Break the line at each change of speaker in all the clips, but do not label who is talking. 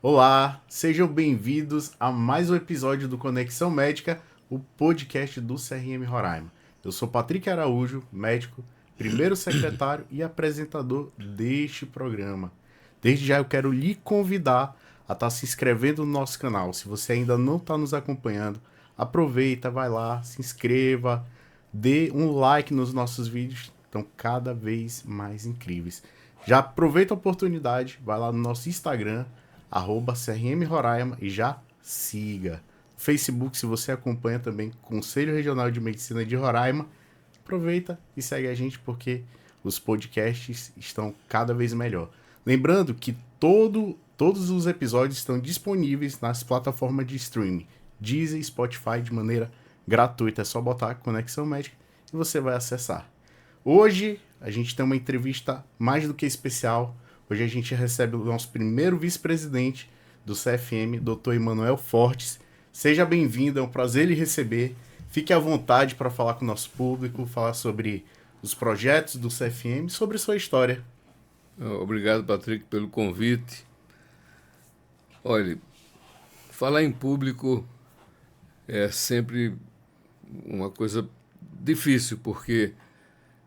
Olá, sejam bem-vindos a mais um episódio do Conexão Médica, o podcast do CRM Roraima. Eu sou Patrick Araújo, médico, primeiro secretário e apresentador deste programa. Desde já eu quero lhe convidar a estar se inscrevendo no nosso canal. Se você ainda não está nos acompanhando, aproveita, vai lá, se inscreva, dê um like nos nossos vídeos, estão cada vez mais incríveis. Já aproveita a oportunidade, vai lá no nosso Instagram, @CRM Roraima e já siga. Facebook, se você acompanha também Conselho Regional de Medicina de Roraima, aproveita e segue a gente porque os podcasts estão cada vez melhor. Lembrando que todos os episódios estão disponíveis nas plataformas de streaming, Deezer e Spotify de maneira gratuita. É só botar Conexão Médica e você vai acessar. Hoje a gente tem uma entrevista mais do que especial. Hoje a gente recebe o nosso primeiro vice-presidente do CFM, Dr. Emanuel Fortes. Seja bem-vindo, é um prazer lhe receber. Fique à vontade para falar com o nosso público, falar sobre os projetos do CFM, sobre sua história.
Obrigado, Patrick, pelo convite. Olha, falar em público é sempre uma coisa difícil, porque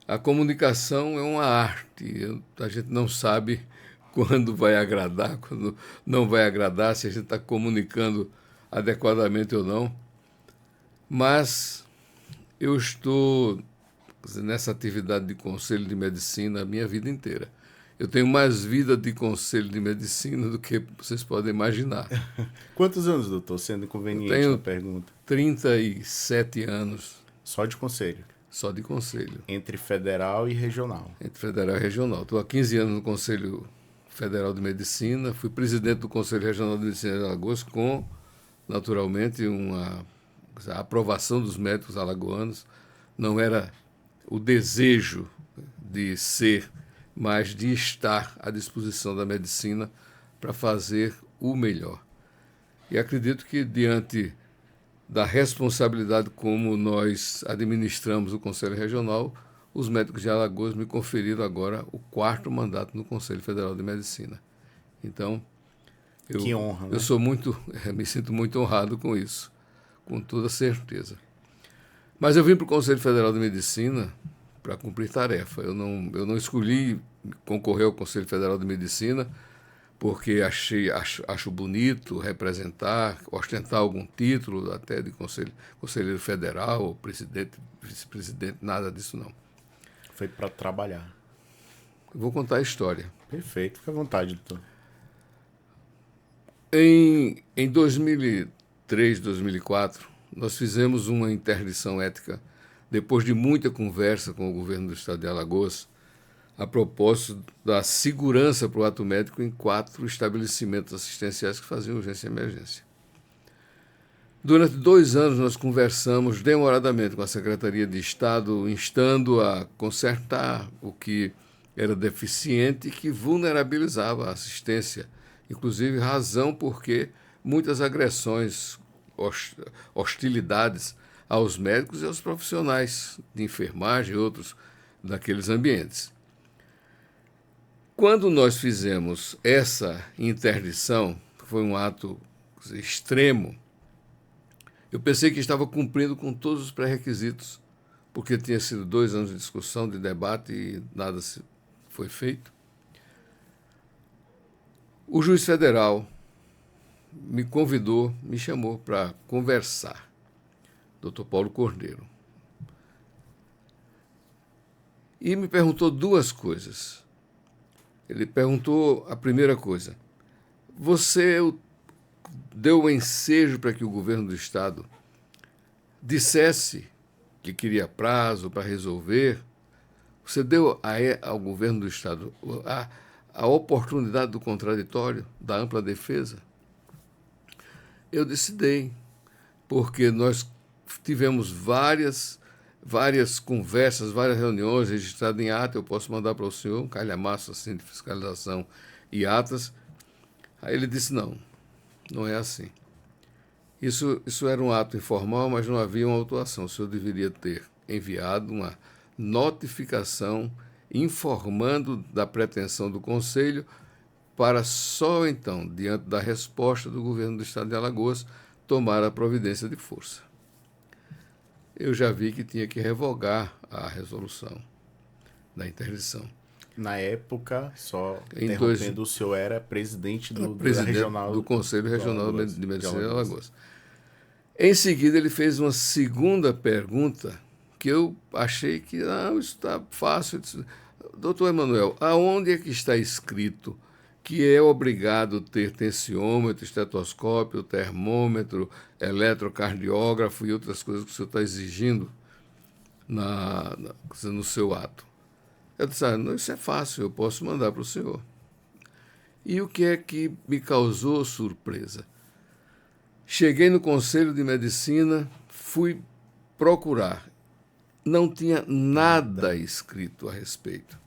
a comunicação é uma arte. A gente não sabe quando vai agradar, quando não vai agradar, se a gente está comunicando adequadamente ou não. Mas eu estou nessa atividade de conselho de medicina a minha vida inteira. Eu tenho mais vida de conselho de medicina do que vocês podem imaginar.
Quantos anos, doutor, sendo inconveniente na pergunta?
37 anos.
Só de conselho?
Só de conselho.
Entre federal e regional?
Entre federal e regional. Estou há 15 anos no Conselho Federal de Medicina, fui presidente do Conselho Regional de Medicina de Alagoas com, naturalmente, a aprovação dos médicos alagoanos. Não era o desejo de ser, mas de estar à disposição da medicina para fazer o melhor. E acredito que, diante da responsabilidade como nós administramos o Conselho Regional, os médicos de Alagoas me conferiram agora o 4º mandato no Conselho Federal de Medicina. Então,
que honra, né?
Eu me sinto muito honrado com isso, com toda certeza. Mas eu vim para o Conselho Federal de Medicina para cumprir tarefa. Eu não escolhi concorrer ao Conselho Federal de Medicina porque acho bonito representar, ostentar algum título até de conselheiro federal, ou presidente, vice-presidente, nada disso não.
Foi para trabalhar.
Eu vou contar a história.
Perfeito, fica à vontade, doutor.
Em 2003, 2004, nós fizemos uma interdição ética, depois de muita conversa com o governo do estado de Alagoas, a propósito da segurança para o ato médico em 4 estabelecimentos assistenciais que faziam urgência e emergência. Durante 2 anos nós conversamos demoradamente com a Secretaria de Estado, instando a consertar o que era deficiente e que vulnerabilizava a assistência, inclusive razão porque muitas agressões, hostilidades aos médicos e aos profissionais de enfermagem e outros daqueles ambientes. Quando nós fizemos essa interdição, que foi um ato extremo, eu pensei que estava cumprindo com todos os pré-requisitos, porque tinha sido 2 anos de discussão, de debate e nada foi feito. O juiz federal me convidou, me chamou para conversar, Dr. Paulo Cordeiro, e me perguntou 2 coisas. Ele perguntou a primeira coisa: você deu o ensejo para que o governo do estado dissesse que queria prazo para resolver? Você deu ao governo do estado a oportunidade do contraditório, da ampla defesa? Eu disse dei, porque nós tivemos várias conversas, várias reuniões registradas em ata. Eu posso mandar para o senhor um calhamaço assim, de fiscalização e atas. Aí ele disse, não é assim. Isso era um ato informal, mas não havia uma autuação. O senhor deveria ter enviado uma notificação informando da pretensão do Conselho para só então, diante da resposta do governo do estado de Alagoas, tomar a providência de força. Eu já vi que tinha que revogar a resolução da interdição.
Na época, só interrompendo, o senhor era presidente do
Conselho Regional de Medicina de Alagoas. Em seguida, ele fez uma segunda pergunta que eu achei que isso está fácil. Doutor Emanuel, aonde é que está escrito que é obrigado ter tensiômetro, estetoscópio, termômetro, eletrocardiógrafo e outras coisas que o senhor está exigindo no seu ato? Eu disse, não, isso é fácil, eu posso mandar para o senhor. E o que é que me causou surpresa? Cheguei no Conselho de Medicina, fui procurar. Não tinha nada escrito a respeito.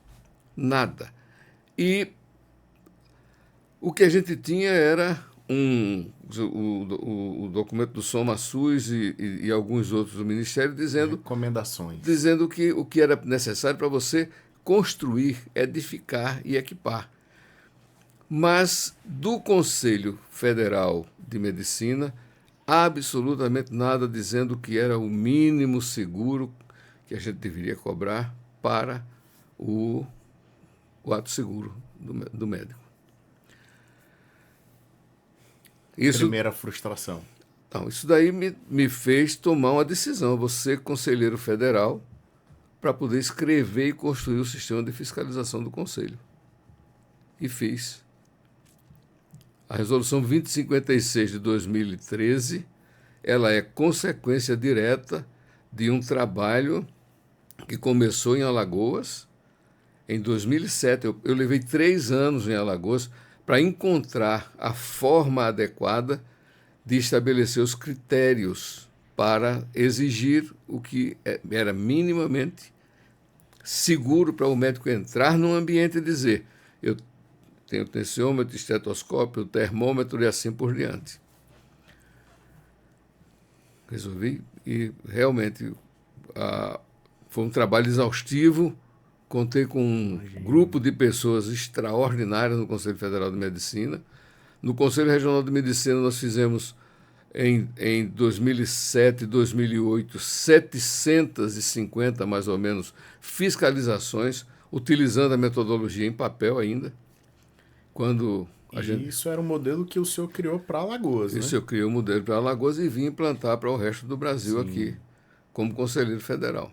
Nada. E o que a gente tinha era o documento do SOMA-SUS e alguns outros do Ministério dizendo...
Recomendações.
Dizendo que o que era necessário para você construir, edificar e equipar. Mas do Conselho Federal de Medicina, absolutamente nada dizendo que era o mínimo seguro que a gente deveria cobrar para o ato seguro do médico.
Primeira frustração.
Então, isso daí me fez tomar uma decisão. Vou ser conselheiro federal para poder escrever e construir o sistema de fiscalização do Conselho. E fiz. A Resolução 2056 de 2013, ela é consequência direta de um trabalho que começou em Alagoas. Em 2007, eu levei 3 anos em Alagoas para encontrar a forma adequada de estabelecer os critérios para exigir o que era minimamente seguro para o médico entrar num ambiente e dizer: eu tenho tensiômetro, estetoscópio, termômetro e assim por diante. Resolvi e realmente foi um trabalho exaustivo. Contei com um grupo de pessoas extraordinárias no Conselho Federal de Medicina. No Conselho Regional de Medicina nós fizemos em 2007 e 2008, 750, mais ou menos, fiscalizações, utilizando a metodologia em papel ainda.
Isso era um modelo que o senhor criou para Alagoas,
Isso, né? Eu criei um modelo para Alagoas e vim implantar para o resto do Brasil. Sim. Aqui, como conselheiro federal.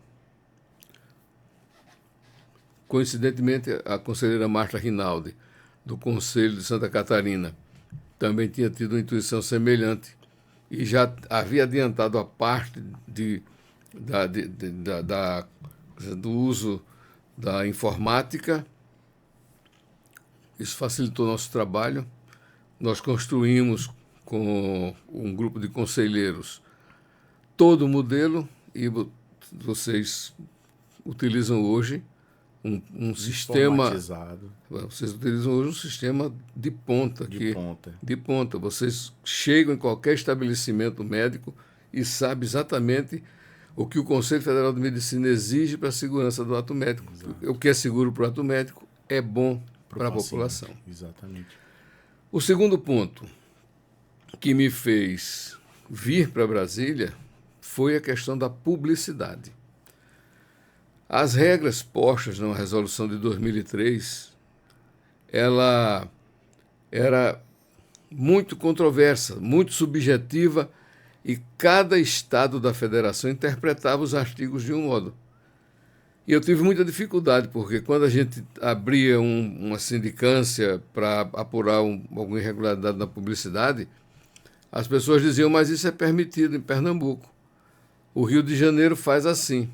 Coincidentemente, a conselheira Marta Rinaldi, do Conselho de Santa Catarina, também tinha tido uma intuição semelhante e já havia adiantado a parte do uso da informática. Isso facilitou nosso trabalho. Nós construímos com um grupo de conselheiros todo o modelo e vocês utilizam hoje um sistema... Vocês utilizam hoje um sistema de ponta. De ponta. Vocês chegam em qualquer estabelecimento médico e sabem exatamente o que o Conselho Federal de Medicina exige para a segurança do ato médico. Exato. O que é seguro para o ato médico é bom para a população.
Exatamente.
O segundo ponto que me fez vir para Brasília foi a questão da publicidade. As regras postas na resolução de 2003, ela era muito controversa, muito subjetiva, e cada estado da federação interpretava os artigos de um modo. E eu tive muita dificuldade, porque quando a gente abria uma sindicância para apurar alguma irregularidade na publicidade, as pessoas diziam, mas isso é permitido em Pernambuco. O Rio de Janeiro faz assim.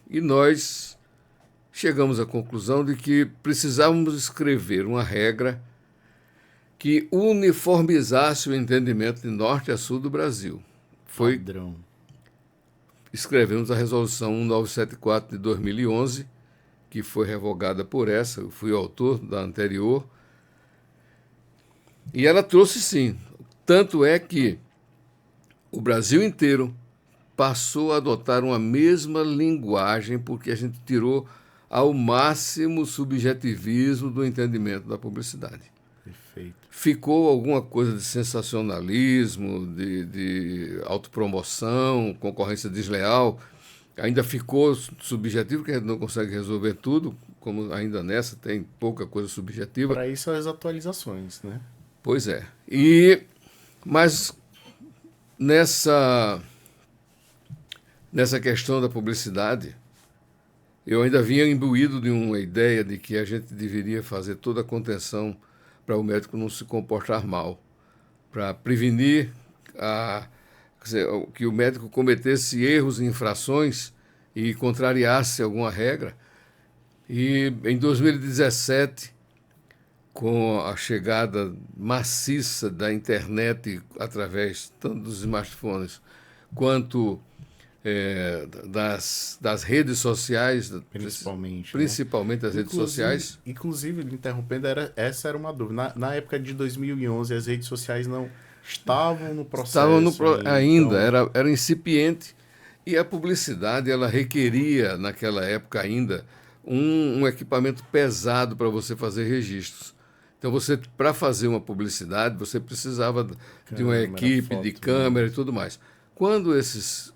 E nós chegamos à conclusão de que precisávamos escrever uma regra que uniformizasse o entendimento de norte a sul do Brasil. Foi
padrão.
Escrevemos a Resolução 1974 de 2011, que foi revogada por essa, eu fui autor da anterior, e ela trouxe sim. Tanto é que o Brasil inteiro passou a adotar uma mesma linguagem, porque a gente tirou ao máximo o subjetivismo do entendimento da publicidade.
Perfeito.
ficou alguma coisa de sensacionalismo, de autopromoção, concorrência desleal. Ainda ficou subjetivo, que a gente não consegue resolver tudo, como ainda nessa tem pouca coisa subjetiva.
Para isso as atualizações, né?
Pois é. Mas nessa questão da publicidade, eu ainda vinha imbuído de uma ideia de que a gente deveria fazer toda a contenção para o médico não se comportar mal, para prevenir que o médico cometesse erros e infrações e contrariasse alguma regra. E em 2017, com a chegada maciça da internet através tanto dos smartphones quanto das redes sociais, principalmente
né?
As redes sociais.
Inclusive, interrompendo, essa era uma dúvida. Na época de 2011, as redes sociais não estavam no processo.
Ainda, então... era incipiente. E a publicidade, ela requeria, naquela época ainda, um equipamento pesado para você fazer registros. Então, para fazer uma publicidade, você precisava de uma equipe de câmera e tudo mais. Quando esses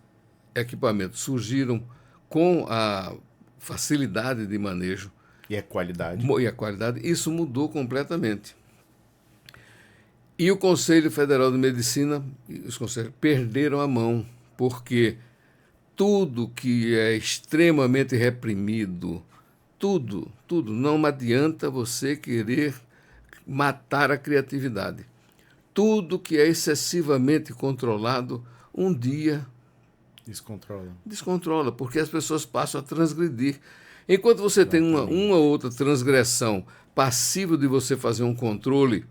equipamentos surgiram com a facilidade de manejo
e a qualidade,
isso mudou completamente. E o Conselho Federal de Medicina e os conselhos perderam a mão, porque tudo que é extremamente reprimido, tudo, não adianta você querer matar a criatividade. Tudo que é excessivamente controlado, um dia descontrola, porque as pessoas passam a transgredir. Enquanto você tem uma outra transgressão passível de você fazer um controle,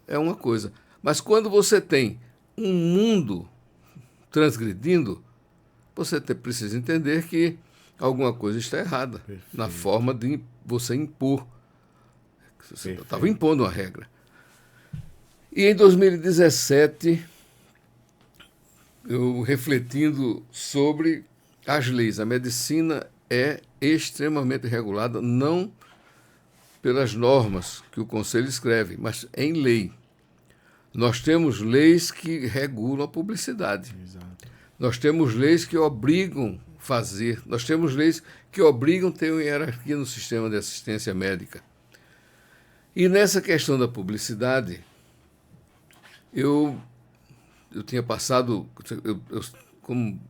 é uma coisa. Mas quando você tem um mundo transgredindo, você precisa entender que alguma coisa está errada. Perfeito. Na forma de você impor. Você estava impondo uma regra. E em 2017, eu refletindo sobre as leis, a medicina é extremamente regulada, não pelas normas que o Conselho escreve, mas em lei. Nós temos leis que regulam a publicidade.
Exato.
Nós temos leis que obrigam a fazer. Nós temos leis que obrigam a ter uma hierarquia no sistema de assistência médica. E nessa questão da publicidade, eu tinha passado, como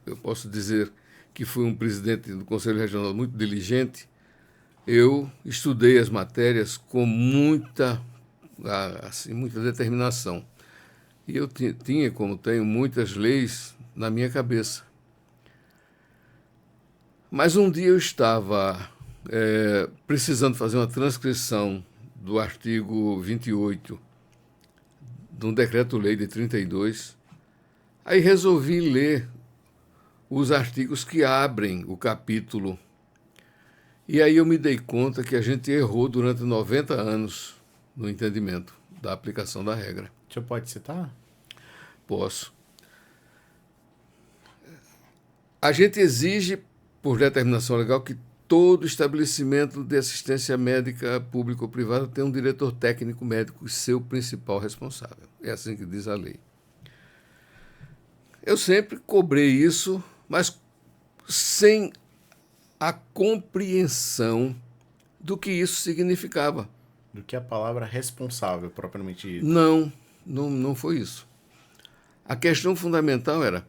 eu posso dizer que fui um presidente do Conselho Regional muito diligente, eu estudei as matérias com muita determinação. E eu tinha, como tenho, muitas leis na minha cabeça. Mas um dia eu estava precisando fazer uma transcrição do artigo 28 de um decreto-lei de 32. Aí resolvi ler os artigos que abrem o capítulo. E aí eu me dei conta que a gente errou durante 90 anos no entendimento da aplicação da regra.
Você pode citar?
Posso. A gente exige, por determinação legal, que todo estabelecimento de assistência médica pública ou privada tenha um diretor técnico médico e seu principal responsável. É assim que diz a lei. Eu sempre cobrei isso, mas sem a compreensão do que isso significava.
Do que a palavra responsável, propriamente dita.
Não foi isso. A questão fundamental era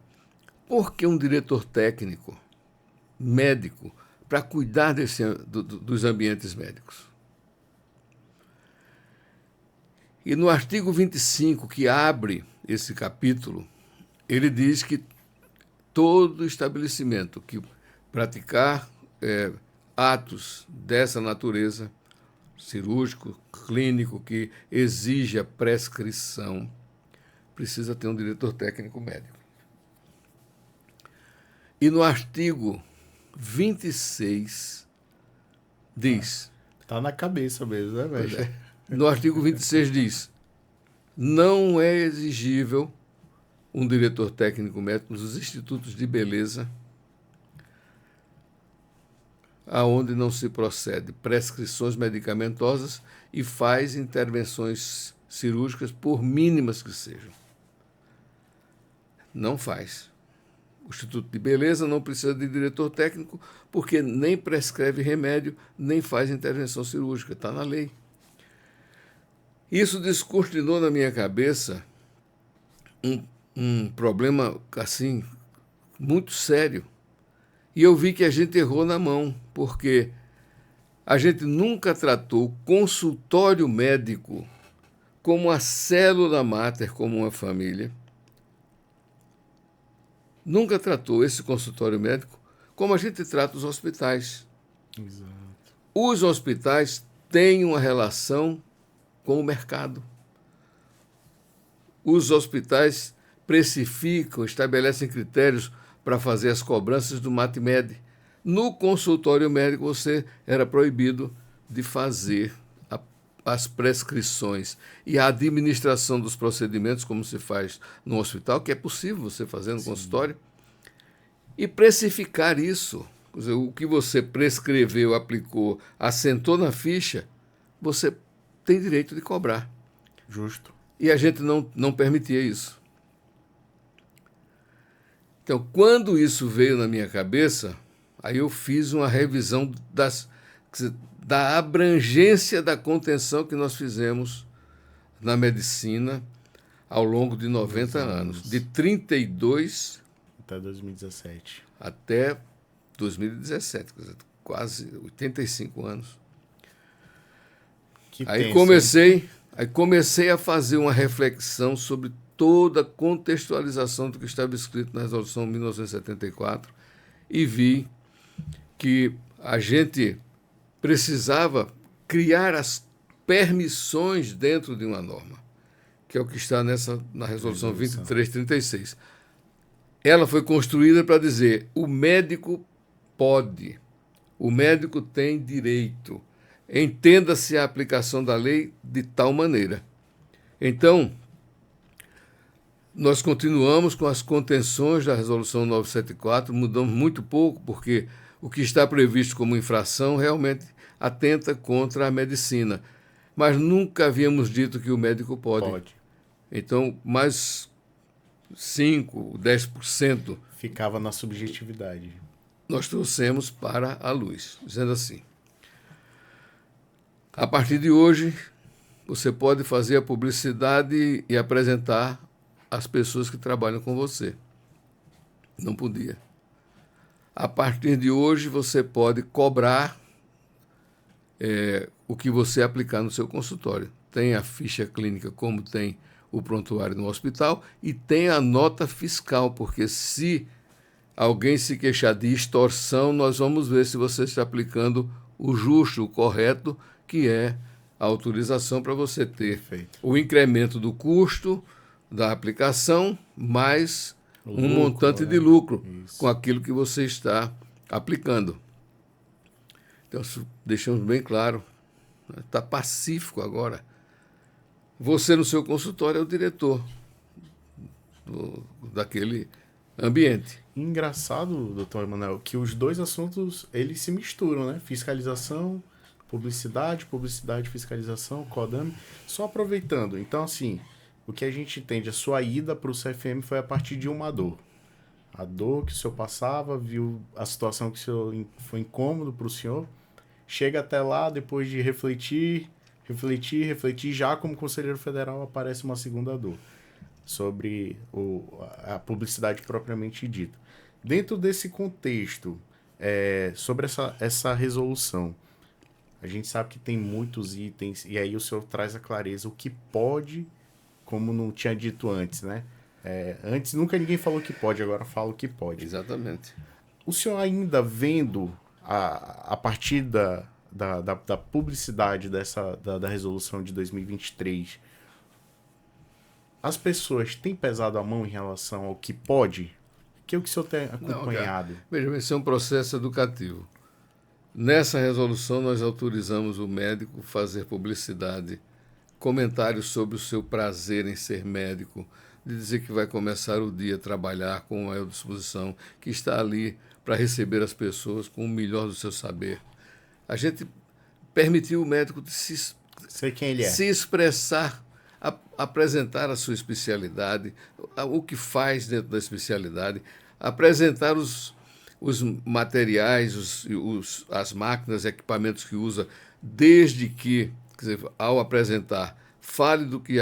por que um diretor técnico, médico, para cuidar dos ambientes médicos? E no artigo 25, que abre esse capítulo, ele diz que todo estabelecimento que praticar atos dessa natureza, cirúrgico, clínico, que exija prescrição, precisa ter um diretor técnico médico. E no artigo 26 diz...
Está na cabeça mesmo, né, velho?
No artigo 26 diz: não é exigível um diretor técnico médico nos institutos de beleza aonde não se procede prescrições medicamentosas e faz intervenções cirúrgicas, por mínimas que sejam. Não faz. O Instituto de Beleza não precisa de diretor técnico, porque nem prescreve remédio, nem faz intervenção cirúrgica. Está na lei. Isso descortinou na minha cabeça um problema assim muito sério. E eu vi que a gente errou na mão, porque a gente nunca tratou o consultório médico como a célula máter, como uma família. Nunca tratou esse consultório médico como a gente trata os hospitais.
Exato.
Os hospitais têm uma relação com o mercado. Os hospitais precificam, estabelecem critérios para fazer as cobranças do MATMED. No consultório médico, você era proibido de fazer as prescrições e a administração dos procedimentos, como se faz no hospital, que é possível você fazer no consultório, e precificar isso. Quer dizer, o que você prescreveu, aplicou, assentou na ficha, você tem direito de cobrar.
Justo.
E a gente não permitia isso. Então, quando isso veio na minha cabeça, aí eu fiz uma revisão da abrangência da contenção que nós fizemos na medicina ao longo de 90 anos, de 32
até 2017.
Até 2017, quer dizer, quase 85 anos. Aí comecei a fazer uma reflexão sobre toda a contextualização do que estava escrito na Resolução 1974 e vi que a gente precisava criar as permissões dentro de uma norma, que é o que está na Resolução 2336. Ela foi construída para dizer: o médico pode, o médico tem direito, entenda-se a aplicação da lei de tal maneira. Então, nós continuamos com as contenções da Resolução 974, mudamos muito pouco, porque o que está previsto como infração realmente atenta contra a medicina. Mas nunca havíamos dito que o médico pode. Então, mais 5%, 10%.
Ficava na subjetividade.
Nós trouxemos para a luz, dizendo assim: a partir de hoje, você pode fazer a publicidade e apresentar as pessoas que trabalham com você. Não podia. A partir de hoje, você pode cobrar o que você aplicar no seu consultório. Tem a ficha clínica, como tem o prontuário no hospital, e tem a nota fiscal, porque se alguém se queixar de extorsão, nós vamos ver se você está aplicando o justo, o correto, que é a autorização para você ter o incremento do custo da aplicação, mais um montante de lucro com aquilo que você está aplicando. Então, deixamos bem claro, está pacífico agora. Você, no seu consultório, é o diretor daquele ambiente.
Engraçado, doutor Emanuel, que os dois assuntos, eles se misturam, né? Fiscalização, publicidade, fiscalização, CODAME. Só aproveitando, então, assim, o que a gente entende, a sua ida para o CFM foi a partir de uma dor. A dor que o senhor passava, viu a situação que o senhor foi incômodo para o senhor, chega até lá, depois de refletir, já como conselheiro federal aparece uma segunda dor, sobre a publicidade propriamente dita. Dentro desse contexto, sobre essa resolução, a gente sabe que tem muitos itens, e aí o senhor traz a clareza, o que pode, como não tinha dito antes, né? Antes nunca ninguém falou que pode, agora fala o que pode.
Exatamente.
O senhor ainda vendo, a partir da publicidade da resolução de 2023, as pessoas têm pesado a mão em relação ao que pode? Que é o que o senhor tem acompanhado?
Veja, esse é um processo educativo. Nessa resolução, nós autorizamos o médico a fazer publicidade, comentários sobre o seu prazer em ser médico, de dizer que vai começar o dia a trabalhar com a disposição, que está ali para receber as pessoas com o melhor do seu saber. A gente permitiu o médico
Sei quem ele é.
se expressar, apresentar a sua especialidade, o que faz dentro da especialidade, apresentar os materiais, as máquinas, equipamentos que usa, desde que, quer dizer, ao apresentar, fale do que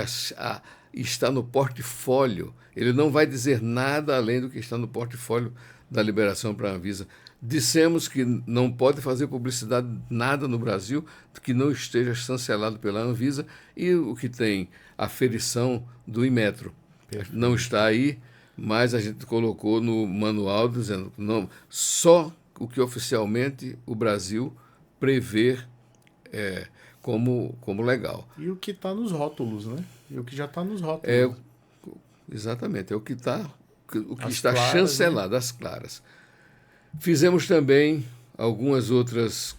está no portfólio. Ele não vai dizer nada além do que está no portfólio da liberação para a Anvisa. Dissemos que não pode fazer publicidade nada no Brasil que não esteja chancelado pela Anvisa, e o que tem aferição do Inmetro. Perfeito. Não está aí, mas a gente colocou no manual dizendo que não, só o que oficialmente o Brasil prevê como legal.
E o que está nos rótulos, né? E o que já está nos rótulos.
Exatamente, é o que está claras, chancelado, né? As claras. Fizemos também algumas outras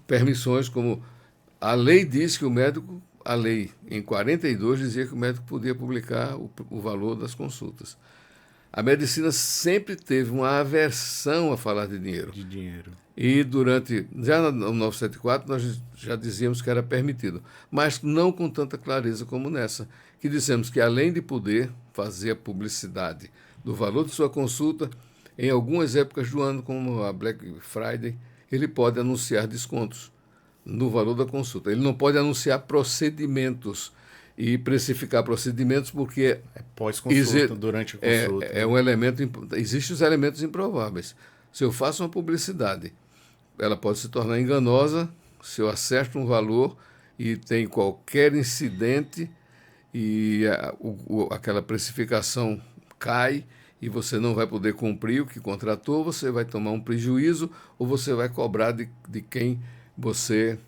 permissões, como a lei diz que a lei em 42 dizia que o médico podia publicar o valor das consultas. A medicina sempre teve uma aversão a falar de dinheiro. E já no 974, nós já dizíamos que era permitido, mas não com tanta clareza como nessa, que dissemos que além de poder fazer a publicidade do valor de sua consulta, em algumas épocas do ano, como a Black Friday, ele pode anunciar descontos no valor da consulta. Ele não pode anunciar procedimentos e precificar procedimentos, porque
é pós-consulta, durante a consulta.
É um elemento. Existem os elementos improváveis. Se eu faço uma publicidade, ela pode se tornar enganosa se eu acerto um valor e tem qualquer incidente e aquela precificação cai e você não vai poder cumprir o que contratou, você vai tomar um prejuízo ou você vai cobrar de quem você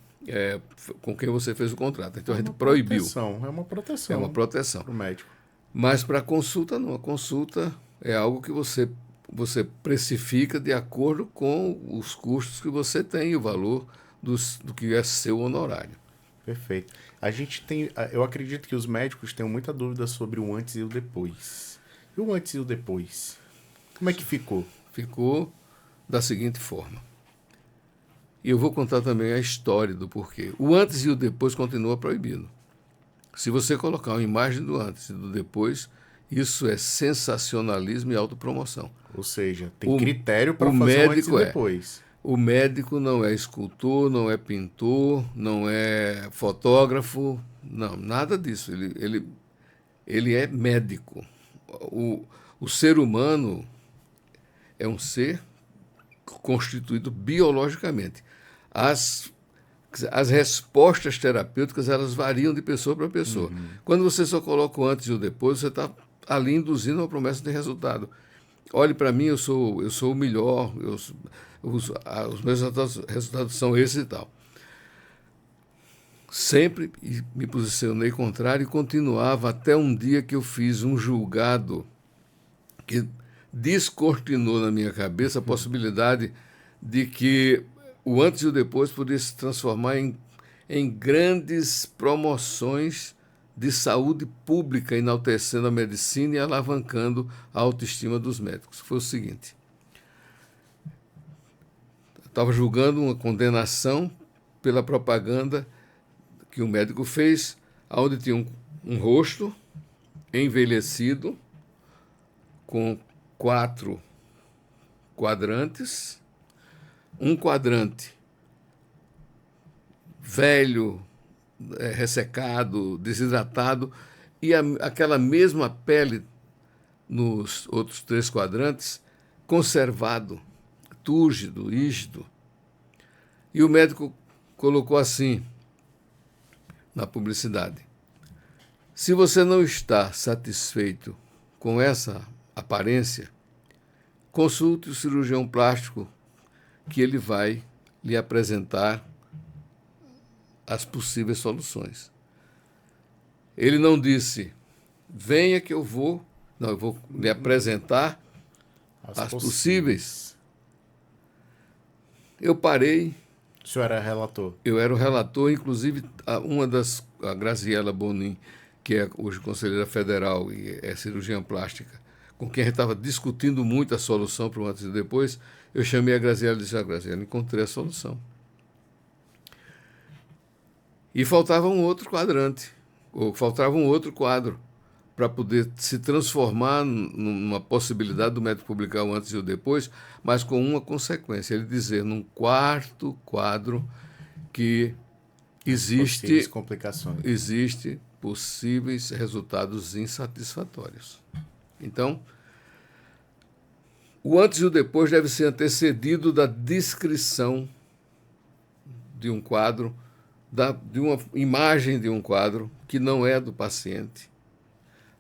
com quem você fez o contrato. Então a gente proibiu.
É uma proteção.
É uma proteção.
Para o médico.
Mas para a consulta, não. A consulta é algo que você precifica de acordo com os custos que você tem e o valor do que é seu honorário.
Perfeito. Eu acredito que os médicos tenham muita dúvida sobre o antes e o depois. E o antes e o depois? Como é que ficou?
Ficou da seguinte forma. E eu vou contar também a história do porquê. O antes e o depois continua proibido. Se você colocar uma imagem do antes e do depois, isso é sensacionalismo e autopromoção.
Ou seja, tem critério para fazer o antes e depois.
O médico não é escultor, não é pintor, não é fotógrafo, não, nada disso. Ele é médico. O ser humano é um ser constituído biologicamente. As respostas terapêuticas, elas variam de pessoa para pessoa. Uhum. Quando você só coloca o antes e o depois, você está ali induzindo uma promessa de resultado. Olhe para mim, eu sou o melhor, os meus resultados são esses e tal. Sempre me posicionei contrário e continuava até um dia que eu fiz um julgado que descortinou na minha cabeça a possibilidade de que o antes e o depois podia se transformar em grandes promoções de saúde pública, enaltecendo a medicina e alavancando a autoestima dos médicos. Foi o seguinte: eu estava julgando uma condenação pela propaganda que o médico fez, onde tinha um rosto envelhecido, com 4 quadrantes, um quadrante velho, ressecado, desidratado, e aquela mesma pele nos outros 3 quadrantes, conservado, túrgido, rígido. E o médico colocou assim na publicidade: se você não está satisfeito com essa aparência, consulte o cirurgião plástico, que ele vai lhe apresentar as possíveis soluções. Ele não disse: venha que eu vou lhe apresentar as possíveis. Eu parei.
O senhor era relator?
Eu era o relator, inclusive a Graziela Bonin, que é hoje conselheira federal e é cirurgiã plástica, com quem a gente estava discutindo muito a solução para o antes e depois, eu chamei a Graziela e disse: Graziela, encontrei a solução. E faltava um outro quadrante, ou faltava um outro quadro, para poder se transformar numa possibilidade do médico publicar o antes e o depois, mas com uma consequência, ele dizer num quarto quadro que
Possíveis complicações.
existe possíveis resultados insatisfatórios. Então, o antes e o depois deve ser antecedido da descrição de um quadro, de uma imagem de um quadro que não é do paciente,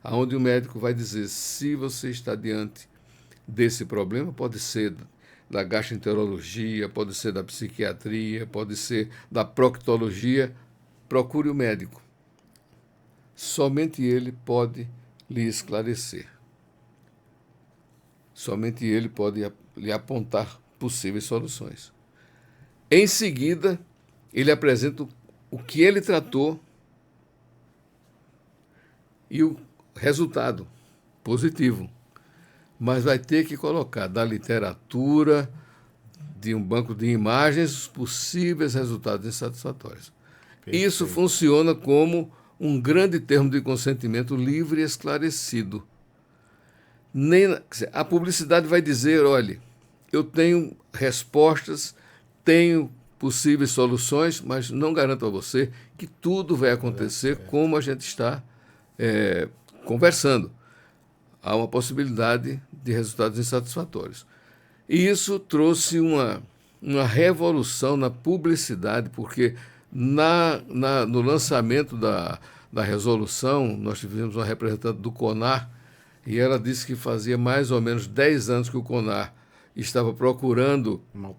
onde o médico vai dizer se você está diante desse problema, pode ser da gastroenterologia, pode ser da psiquiatria, pode ser da proctologia, procure o médico. Somente ele pode lhe esclarecer. Somente ele pode lhe apontar possíveis soluções. Em seguida, ele apresenta o que ele tratou e o resultado positivo. Mas vai ter que colocar da literatura, de um banco de imagens, os possíveis resultados insatisfatórios. Perfeito. Isso funciona como um grande termo de consentimento livre e esclarecido. A publicidade vai dizer: olha, eu tenho respostas, tenho possíveis soluções, mas não garanto a você que tudo vai acontecer como a gente está conversando. Há uma possibilidade de resultados insatisfatórios. E isso trouxe uma revolução na publicidade, porque no lançamento da resolução, nós tivemos uma representante do CONAR, e ela disse que fazia mais ou menos 10 anos que o CONAR estava procurando uma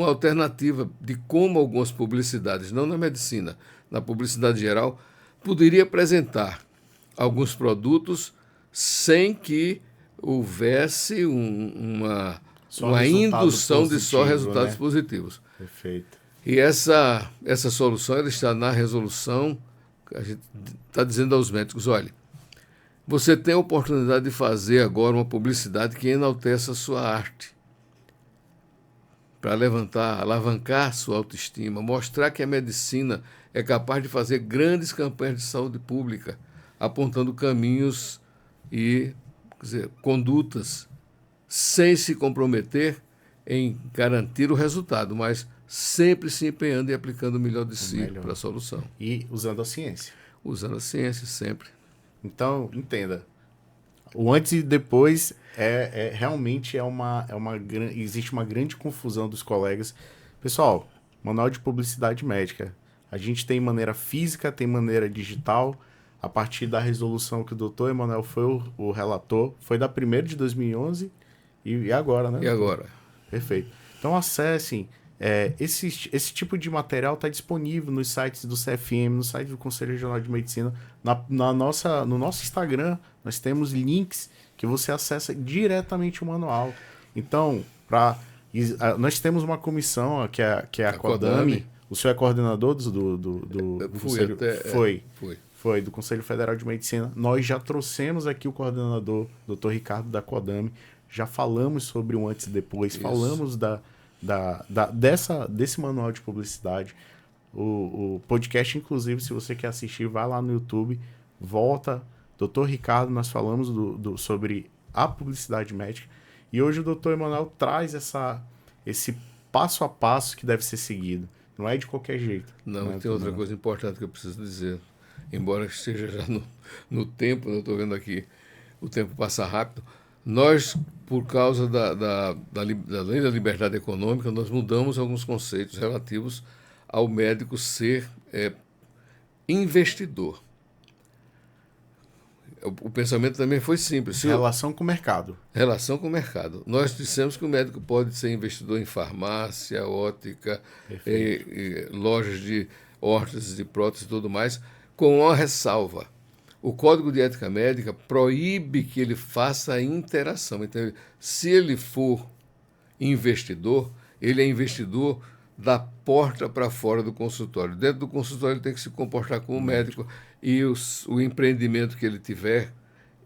alternativa de como algumas publicidades, não na medicina, na publicidade geral, poderia apresentar alguns produtos sem que houvesse uma indução de só resultados positivos.
Perfeito.
E essa solução ela está na resolução. A gente está dizendo aos médicos: olha, você tem a oportunidade de fazer agora uma publicidade que enalteça a sua arte, para alavancar sua autoestima, mostrar que a medicina é capaz de fazer grandes campanhas de saúde pública, apontando caminhos e condutas, sem se comprometer em garantir o resultado, mas sempre se empenhando e aplicando o melhor de si para a solução.
E usando a ciência.
Usando a ciência, sempre.
Então, entenda, o antes e depois realmente existe uma grande confusão dos colegas. Pessoal, manual de publicidade médica, a gente tem maneira física, tem maneira digital. A partir da resolução que o doutor Emanuel foi o relator, foi da primeira de 2011 e agora, né?
E agora.
Perfeito. Então acessem. Esse tipo de material está disponível nos sites do CFM, no site do Conselho Regional de Medicina. No nosso Instagram, nós temos links que você acessa diretamente o manual. Então, nós temos uma comissão que é a CODAME. O senhor é coordenador do Conselho? Foi, do Conselho Federal de Medicina. Nós já trouxemos aqui o coordenador, Dr. Ricardo da CODAME. Já falamos sobre o antes e depois, falamos desse manual de publicidade. O podcast, inclusive, se você quer assistir, vai lá no YouTube, volta. Dr. Ricardo, nós falamos sobre a publicidade médica. E hoje o Dr. Emanuel traz esse passo a passo que deve ser seguido. Não é de qualquer jeito.
Não, tem outra coisa importante que eu preciso dizer. Embora esteja já no tempo, eu estou vendo aqui, o tempo passa rápido. Nós, por causa da lei da liberdade econômica, nós mudamos alguns conceitos relativos ao médico ser investidor. O pensamento também foi simples.
Relação com o mercado.
Relação com o mercado. Nós dissemos que o médico pode ser investidor em farmácia, ótica, lojas de órteses, de próteses e tudo mais, com uma ressalva. O Código de Ética Médica proíbe que ele faça a interação. Então, se ele for investidor, ele é investidor da porta para fora do consultório. Dentro do consultório ele tem que se comportar como médico. e o empreendimento que ele tiver,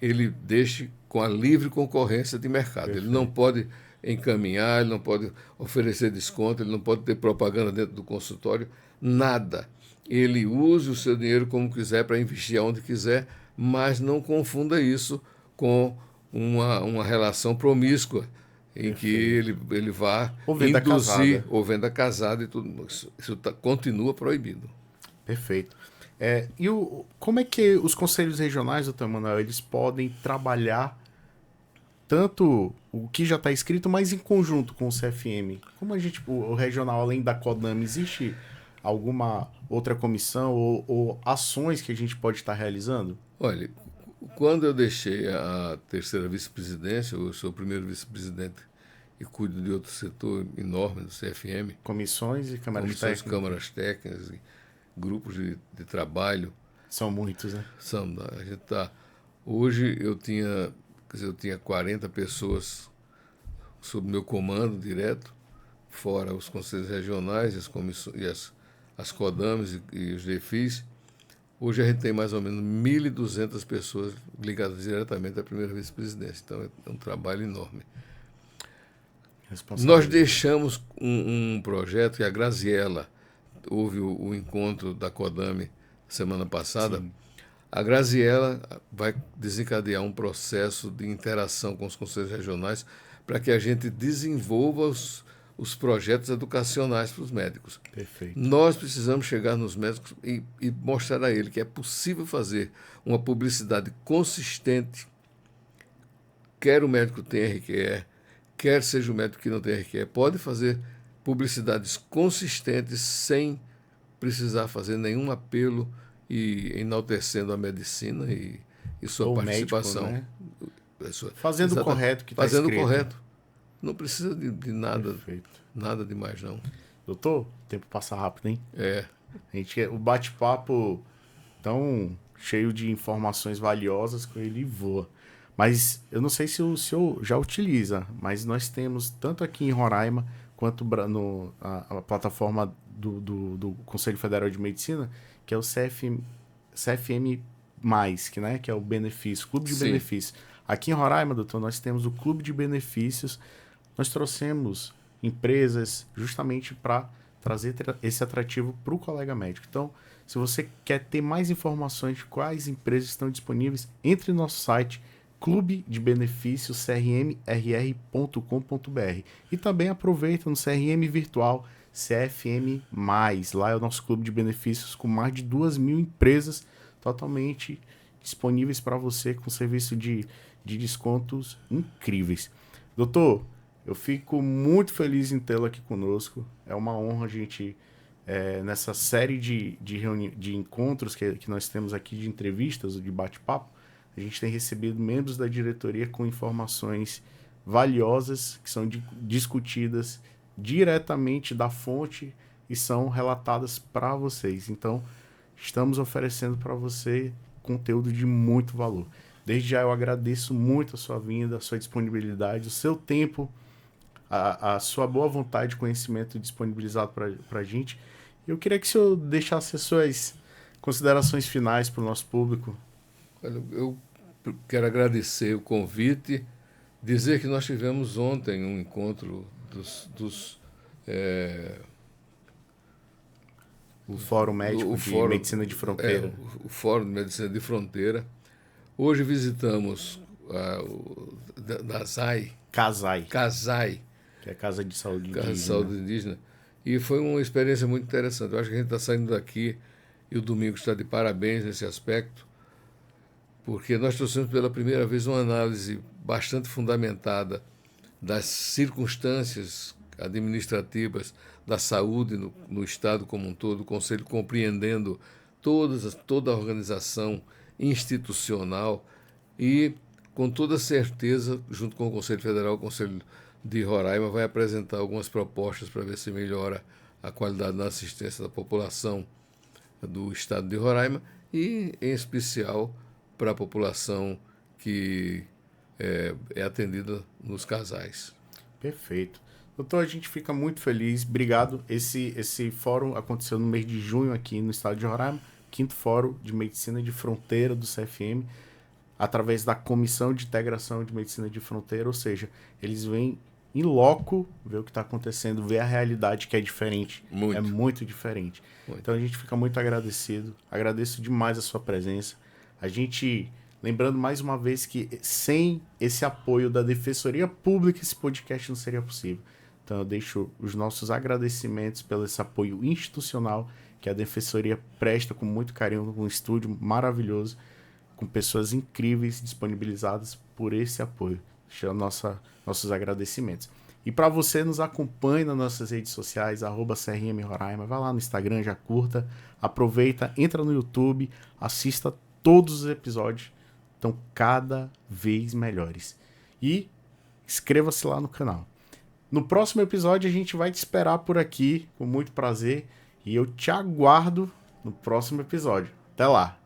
ele deixe com a livre concorrência de mercado.
Perfeito.
Ele não pode encaminhar, ele não pode oferecer desconto, ele não pode ter propaganda dentro do consultório, nada. Ele use o seu dinheiro como quiser, para investir onde quiser, mas não confunda isso com uma relação promíscua, em que ele vá
ou venda
induzir,
casada.
ou venda casada, e tudo isso continua proibido.
Perfeito. Como é que os conselhos regionais, doutor Emanuel, eles podem trabalhar tanto o que já está escrito, mas em conjunto com o CFM? Como a gente, o regional, além da CODAMA, existe alguma outra comissão ou ações que a gente pode estar realizando?
Olha, quando eu deixei a terceira vice-presidência, eu sou o primeiro vice-presidente e cuido de outro setor enorme do CFM.
Comissões e câmaras técnicas.
Câmaras técnicas, e grupos de trabalho.
São muitos, né?
A gente tá, hoje eu tinha 40 pessoas sob meu comando direto, fora os conselhos regionais, as comissões, as CODAMs e os DEFIs. Hoje a gente tem mais ou menos 1.200 pessoas ligadas diretamente à primeira vice-presidência. Então é um trabalho enorme. Nós deixamos um projeto que a Graziella, houve o encontro da CODAME semana passada. Sim. A Graziella vai desencadear um processo de interação com os conselhos regionais para que a gente desenvolva os projetos educacionais para os médicos.
Perfeito.
Nós precisamos chegar nos médicos e mostrar a ele que é possível fazer uma publicidade consistente, quer o médico tenha RQE, quer seja o médico que não tem RQE, pode fazer publicidades consistentes sem precisar fazer nenhum apelo e enaltecendo a medicina e sua
ou
participação.
Médico, né? Fazendo o correto que está escrito.
Fazendo o correto. Não precisa de nada.
Perfeito.
Nada demais, não.
Doutor, o tempo passa rápido, hein? O bate-papo tão cheio de informações valiosas que ele voa. Mas eu não sei se o senhor já utiliza, mas nós temos, tanto aqui em Roraima, quanto a plataforma do Conselho Federal de Medicina, que é o CFM+, que é o benefício, Clube de Benefícios. Aqui em Roraima, doutor, nós temos o Clube de Benefícios. Nós trouxemos empresas justamente para trazer esse atrativo para o colega médico. Então, se você quer ter mais informações de quais empresas estão disponíveis, entre no nosso site clube de benefícios crmrr.com.br e também aproveita no CRM virtual CFM+. Lá é o nosso clube de benefícios com mais de 2.000 empresas totalmente disponíveis para você com serviço de descontos incríveis. Doutor, eu fico muito feliz em tê-lo aqui conosco. É uma honra a gente, nessa série de encontros que nós temos aqui, de entrevistas, de bate-papo, a gente tem recebido membros da diretoria com informações valiosas que são discutidas diretamente da fonte e são relatadas para vocês. Então, estamos oferecendo para você conteúdo de muito valor. Desde já eu agradeço muito a sua vinda, a sua disponibilidade, o seu tempo, a sua boa vontade de conhecimento disponibilizado para a gente. Eu queria que o senhor deixasse as suas considerações finais para o nosso público.
Eu quero agradecer o convite, dizer que nós tivemos ontem um encontro
o Fórum Médico de Medicina de Fronteira.
O Fórum de Medicina de Fronteira. Hoje visitamos CASAI,
que é a Casa de Saúde Indígena.
Casa de Saúde Indígena. E foi uma experiência muito interessante. Eu acho que a gente está saindo daqui e o Domingo está de parabéns nesse aspecto, porque nós trouxemos pela primeira vez uma análise bastante fundamentada das circunstâncias administrativas da saúde no Estado como um todo, o Conselho compreendendo toda a organização institucional e, com toda certeza, junto com o Conselho Federal, o Conselho de Roraima vai apresentar algumas propostas para ver se melhora a qualidade da assistência da população do Estado de Roraima e, em especial, para a população que é atendida nos casais.
Perfeito. Doutor, a gente fica muito feliz. Obrigado. Esse fórum aconteceu no mês de junho aqui no estado de Roraima, 5º Fórum de Medicina de Fronteira do CFM, através da Comissão de Integração de Medicina de Fronteira, ou seja, eles vêm em loco ver o que está acontecendo, ver a realidade que é diferente.
Muito.
É muito diferente.
Muito.
Então a gente fica muito agradecido. Agradeço demais a sua presença. A gente, lembrando mais uma vez que sem esse apoio da Defensoria Pública, esse podcast não seria possível. Então eu deixo os nossos agradecimentos pelo esse apoio institucional que a Defensoria presta com muito carinho, com um estúdio maravilhoso, com pessoas incríveis disponibilizadas por esse apoio. Deixa nossos agradecimentos. E para você, nos acompanhe nas nossas redes sociais, @CRM Roraima, vai lá no Instagram, já curta, aproveita, entra no YouTube, assista todos os episódios, estão cada vez melhores. E inscreva-se lá no canal. No próximo episódio a gente vai te esperar por aqui, com muito prazer, e eu te aguardo no próximo episódio. Até lá!